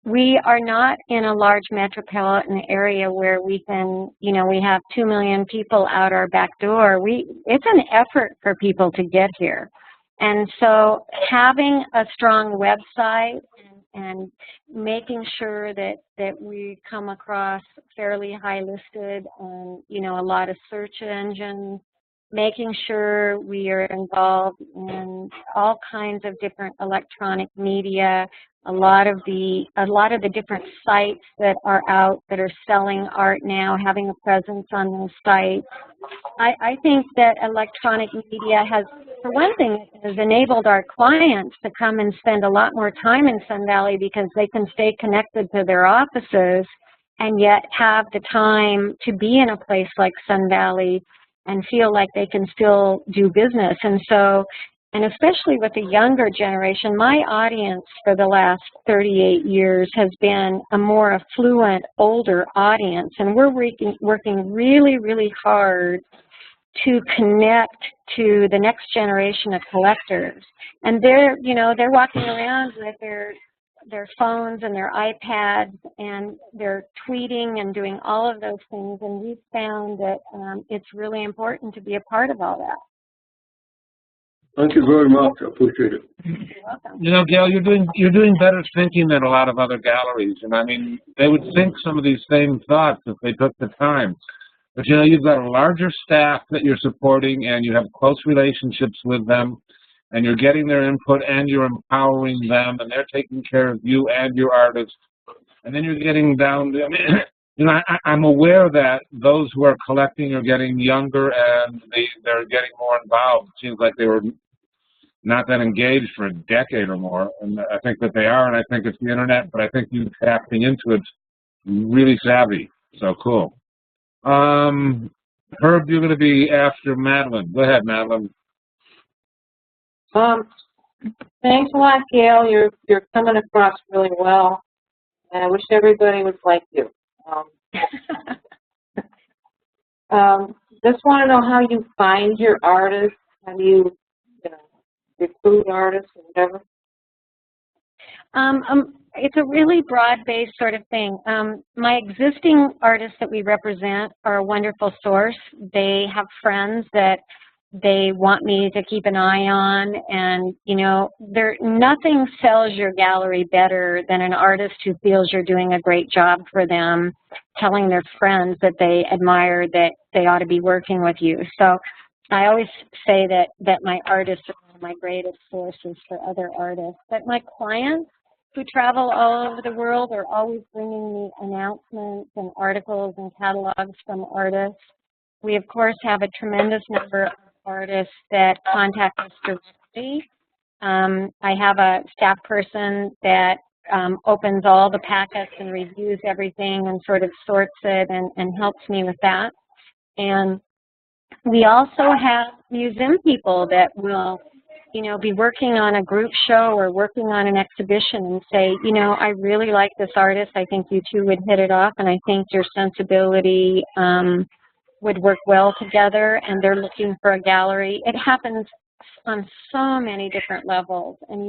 we are not in a large metropolitan area where we can, we have 2 million people out our back door. It's an effort for people to get here. And so having a strong website and making sure that we come across fairly high listed on, a lot of search engines, making sure we are involved in all kinds of different electronic media, a lot of the different sites that are out that are selling art now, having a presence on those sites. I think that electronic media has, for one thing, has enabled our clients to come and spend a lot more time in Sun Valley because they can stay connected to their offices and yet have the time to be in a place like Sun Valley and feel like they can still do business. And so, and especially with the younger generation, my audience for the last 38 years has been a more affluent, older audience. And we're working really, really hard to connect to the next generation of collectors. And they're walking around with their phones and their iPads, and they're tweeting and doing all of those things. And we've found that it's really important to be a part of all that. Thank you very much. I appreciate it. You're welcome. Gail, you're doing better thinking than a lot of other galleries. And I mean, they would think some of these same thoughts if they took the time. But you've got a larger staff that you're supporting, and you have close relationships with them, and you're getting their input, and you're empowering them, and they're taking care of you and your artists. And then you're getting down to, I'm aware that those who are collecting are getting younger, and they're getting more involved. It seems like they were not that engaged for a decade or more, and I think that they are, and I think it's the internet, but I think you tapping into it really savvy. So cool. Herb, you're going to be after Madeline. Go ahead, Madeline. Thanks a lot, Gail. You're coming across really well, and I wish everybody was like you. Just want to know how you find your artists. How do you, recruit artists or whatever? It's a really broad-based sort of thing. My existing artists that we represent are a wonderful source. They have friends that they want me to keep an eye on, and nothing sells your gallery better than an artist who feels you're doing a great job for them, telling their friends that they admire that they ought to be working with you. So I always say that my artists are one of my greatest sources for other artists. But my clients who travel all over the world are always bringing me announcements and articles and catalogs from artists. We, of course, have a tremendous number of artists that contact us directly. I have a staff person that opens all the packets and reviews everything and sort of sorts it and helps me with that. And we also have museum people that will be working on a group show or working on an exhibition and say, I really like this artist. I think you two would hit it off, and I think your sensibility would work well together, and they're looking for a gallery. It happens on so many different levels, and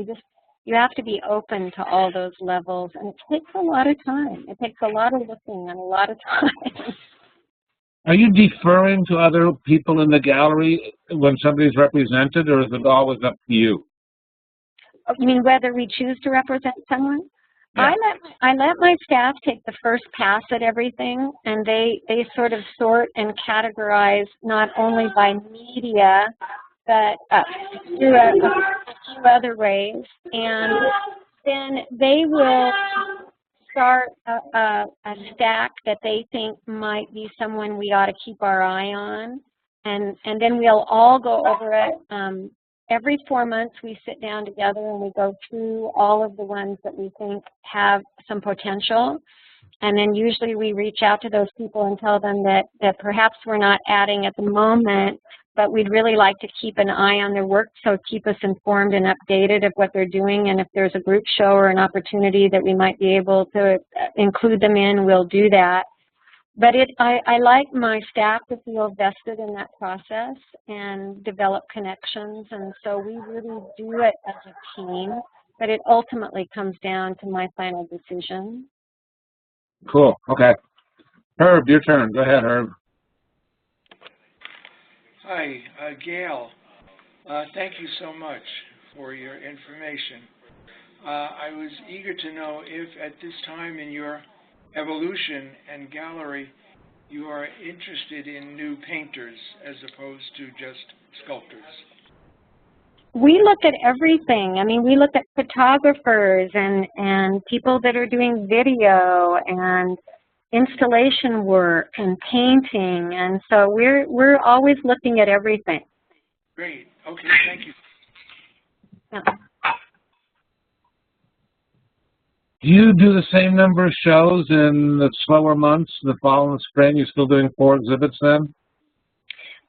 you have to be open to all those levels, and it takes a lot of time. It takes a lot of looking and a lot of time. Are you deferring to other people in the gallery when somebody's represented, or is it always up to you? You mean whether we choose to represent someone? Yeah. I let my staff take the first pass at everything, and they sort of sort and categorize not only by media, but through a few other ways. And then they will start a stack that they think might be someone we ought to keep our eye on, and then we'll all go over it. Every 4 months we sit down together and we go through all of the ones that we think have some potential, and then usually we reach out to those people and tell them that perhaps we're not adding at the moment, but we'd really like to keep an eye on their work, so keep us informed and updated of what they're doing, and if there's a group show or an opportunity that we might be able to include them in, we'll do that. But I like my staff to feel vested in that process and develop connections, and so we really do it as a team, but it ultimately comes down to my final decision. Cool. Okay. Herb, your turn. Go ahead, Herb. Hi, Gail. Thank you so much for your information. I was eager to know if at this time in your evolution and gallery you are interested in new painters as opposed to just sculptors. We look at everything. I mean, we look at photographers and people that are doing video and installation work and painting, and so we're always looking at everything. Great. Okay, thank you. Yeah. Do you do the same number of shows in the slower months, the fall and the spring? You're still doing 4 exhibits then?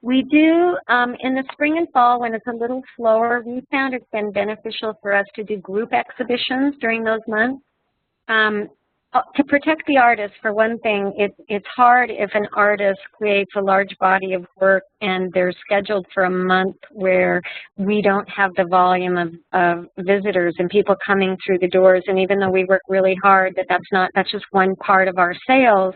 We do in the spring and fall when it's a little slower. We found it's been beneficial for us to do group exhibitions during those months. To protect the artist, for one thing, it's hard if an artist creates a large body of work and they're scheduled for a month where we don't have the volume of visitors and people coming through the doors. And even though we work really hard, that's just one part of our sales.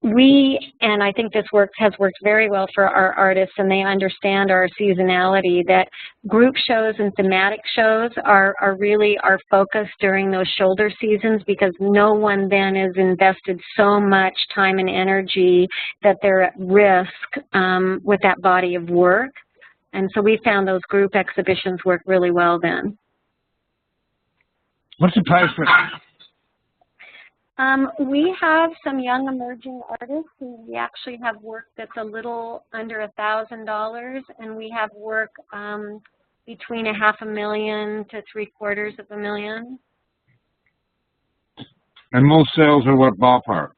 And I think this has worked very well for our artists, and they understand our seasonality, that group shows and thematic shows are really our focus during those shoulder seasons, because no one then is invested so much time and energy that they're at risk with that body of work. And so we found those group exhibitions work really well then. What's the price for we have some young emerging artists who we actually have work that's a little under $1,000, and we have work between $500,000 to $750,000. And most sales are what ballpark?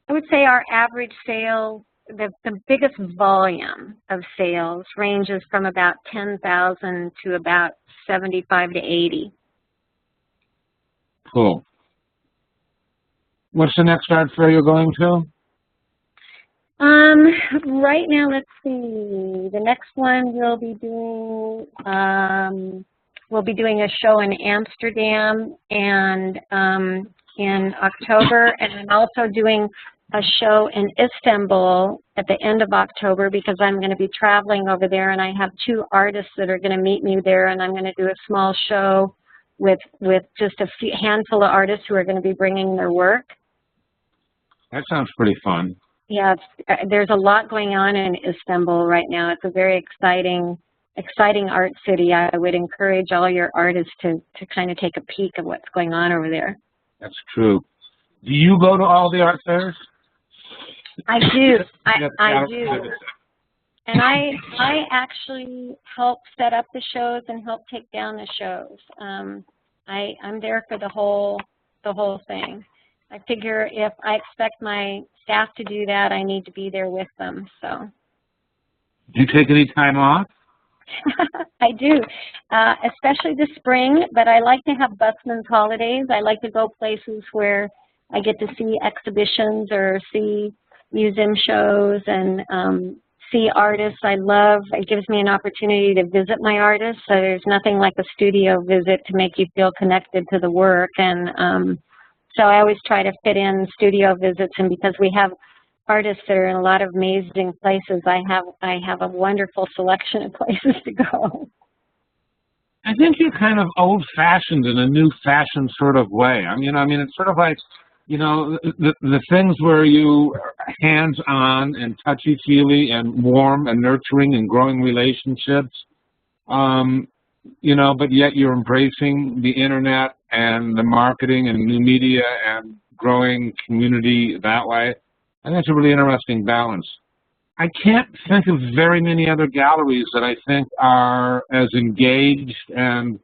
I would say our average sale, the biggest volume of sales ranges from about 10,000 to about 75 to 80. Cool. What's the next art fair you're going to? Right now, let's see. The next one we'll be doing a show in Amsterdam and in October, and I'm also doing a show in Istanbul at the end of October because I'm going to be traveling over there, and I have 2 artists that are going to meet me there, and I'm going to do a small show with just a handful of artists who are going to be bringing their work. That sounds pretty fun. Yeah, there's a lot going on in Istanbul right now. It's a very exciting art city. I would encourage all your artists to kind of take a peek of what's going on over there. That's true. Do you go to all the art fairs? I do. I do. And I actually help set up the shows and help take down the shows. I'm there for the whole thing. I figure if I expect my staff to do that, I need to be there with them. So. Do you take any time off? I do, especially the spring, but I like to have busman's holidays. I like to go places where I get to see exhibitions or see museum shows and see artists I love. It gives me an opportunity to visit my artists. So there's nothing like a studio visit to make you feel connected to the work. And so I always try to fit in studio visits, and because we have artists that are in a lot of amazing places, I have a wonderful selection of places to go. I think you're kind of old-fashioned in a new-fashioned sort of way. I mean, it's sort of like, you know, the things where you are hands-on and touchy-feely and warm and nurturing and growing relationships, you know, but yet you're embracing the internet and the marketing and new media and growing community that way. I think that's a really interesting balance. I can't think of very many other galleries that I think are as engaged and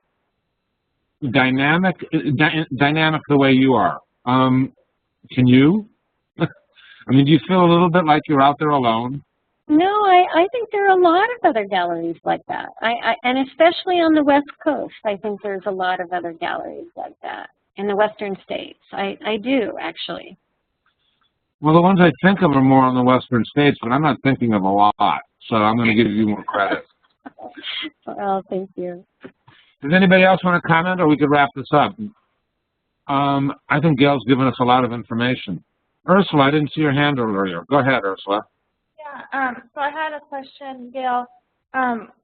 dynamic the way you are. Can you? I mean, do you feel a little bit like you're out there alone? No, I think there are a lot of other galleries like that. And especially on the West Coast, I think there's a lot of other galleries like that in the Western states. I do, actually. Well, the ones I think of are more on the western states, but I'm not thinking of a lot, so I'm going to give you more credit. Well, thank you. Does anybody else want to comment, or we could wrap this up? I think Gail's given us a lot of information. Ursula, I didn't see your hand earlier. Go ahead, Ursula. Yeah, so I had a question, Gail.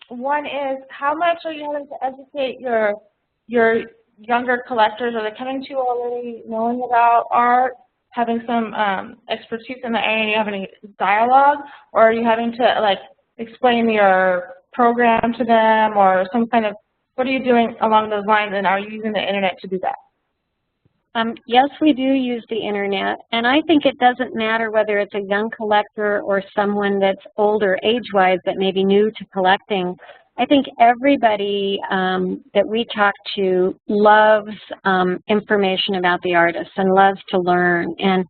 One is, how much are you having to educate your younger collectors? Are they coming to you already knowing about art, having some expertise in the area, and you having a dialogue, or are you having to like explain your program to them, or some kind of, what are you doing along those lines, and are you using the internet to do that? Yes, we do use the internet, and I think it doesn't matter whether it's a young collector or someone that's older age-wise that may be new to collecting. I think everybody that we talk to loves information about the artists and loves to learn. And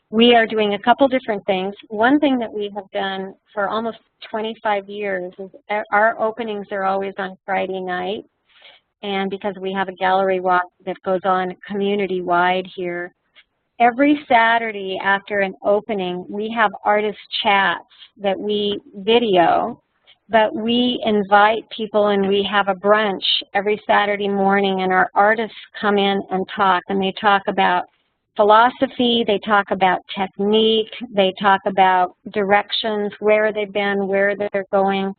we are doing a couple different things. One thing that we have done for almost 25 years is our openings are always on Friday night. And because we have a gallery walk that goes on community-wide here, every Saturday after an opening, we have artist chats that we video, but we invite people and we have a brunch every Saturday morning, and our artists come in and talk, and they talk about philosophy, they talk about technique, they talk about directions, where they've been, where they're going.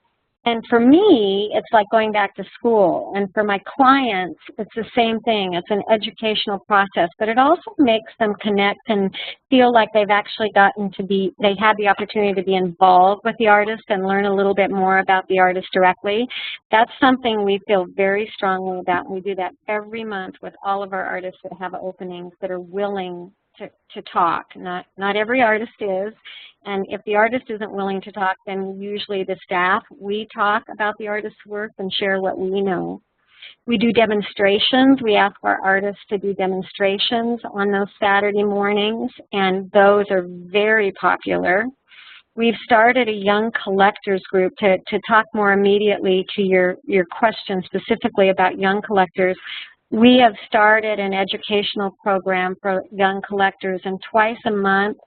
And for me, it's like going back to school. And for my clients, it's the same thing. It's an educational process, but it also makes them connect and feel like they've actually gotten to be, they had the opportunity to be involved with the artist and learn a little bit more about the artist directly. That's something we feel very strongly about. And we do that every month with all of our artists that have openings that are willing to talk. Not every artist is, and if the artist isn't willing to talk, then usually the staff, we talk about the artist's work and share what we know. We do demonstrations. We ask our artists to do demonstrations on those Saturday mornings, and those are very popular. We've started a young collectors group to talk more immediately to your question specifically about young collectors. We have started an educational program for young collectors, and twice a month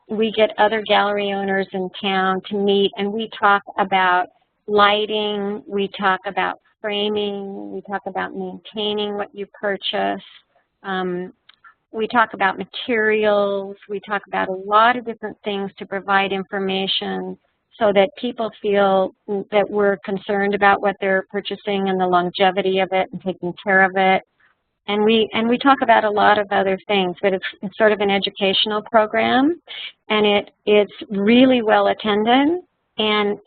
we get other gallery owners in town to meet, and we talk about lighting, we talk about framing, we talk about maintaining what you purchase, we talk about materials, we talk about a lot of different things to provide information so that people feel that we're concerned about what they're purchasing and the longevity of it and taking care of it. And we talk about a lot of other things, but it's sort of an educational program, and it's really well attended, and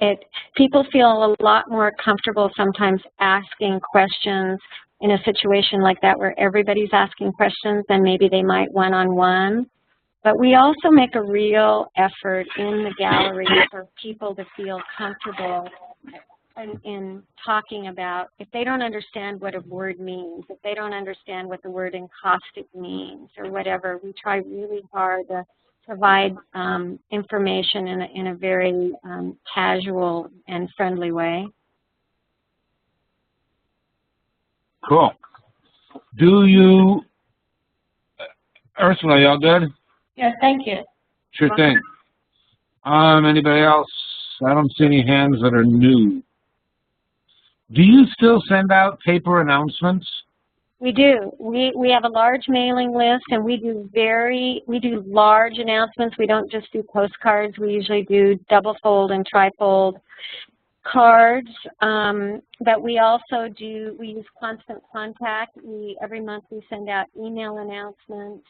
people feel a lot more comfortable sometimes asking questions in a situation like that where everybody's asking questions than maybe they might one-on-one. But we also make a real effort in the gallery for people to feel comfortable in talking about, if they don't understand what a word means, if they don't understand what the word encaustic means or whatever, we try really hard to provide information in a very casual and friendly way. Cool. Do you, Ursula, y'all good? Yes, thank you. Sure thing. Anybody else? I don't see any hands that are new. Do you still send out paper announcements? We do. We have a large mailing list, and we do large announcements. We don't just do postcards. We usually do double fold and trifold cards. But we also we use constant contact. Every month we send out email announcements.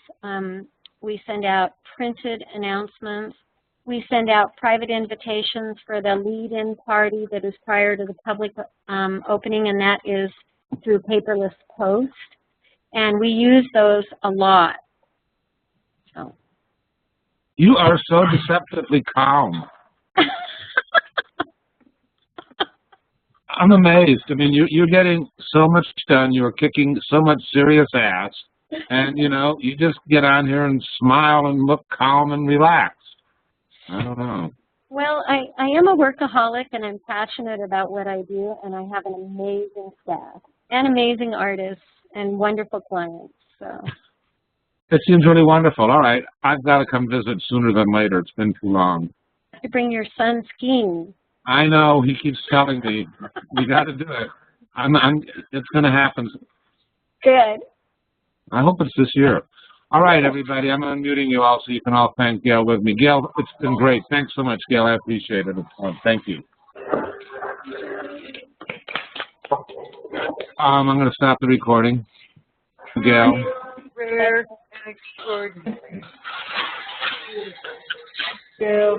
We send out printed announcements. We send out private invitations for the lead-in party that is prior to the public opening, and that is through paperless post. And we use those a lot. So. You are so deceptively calm. I'm amazed. I mean, you're getting so much done. You're kicking so much serious ass. And, you know, you just get on here and smile and look calm and relaxed. I don't know. Well, I am a workaholic, and I'm passionate about what I do, and I have an amazing staff and amazing artists and wonderful clients. So It seems really wonderful. All right. I've got to come visit sooner than later. It's been too long. You bring your son skiing. I know. He keeps telling me, we got to do it. It's going to happen. Good. I hope it's this year. All right, everybody. I'm unmuting you all so you can all thank Gail with me. Gail, it's been great. Thanks so much, Gail. I appreciate it. Thank you. I'm going to stop the recording. Gail. Rare and extraordinary. Gail.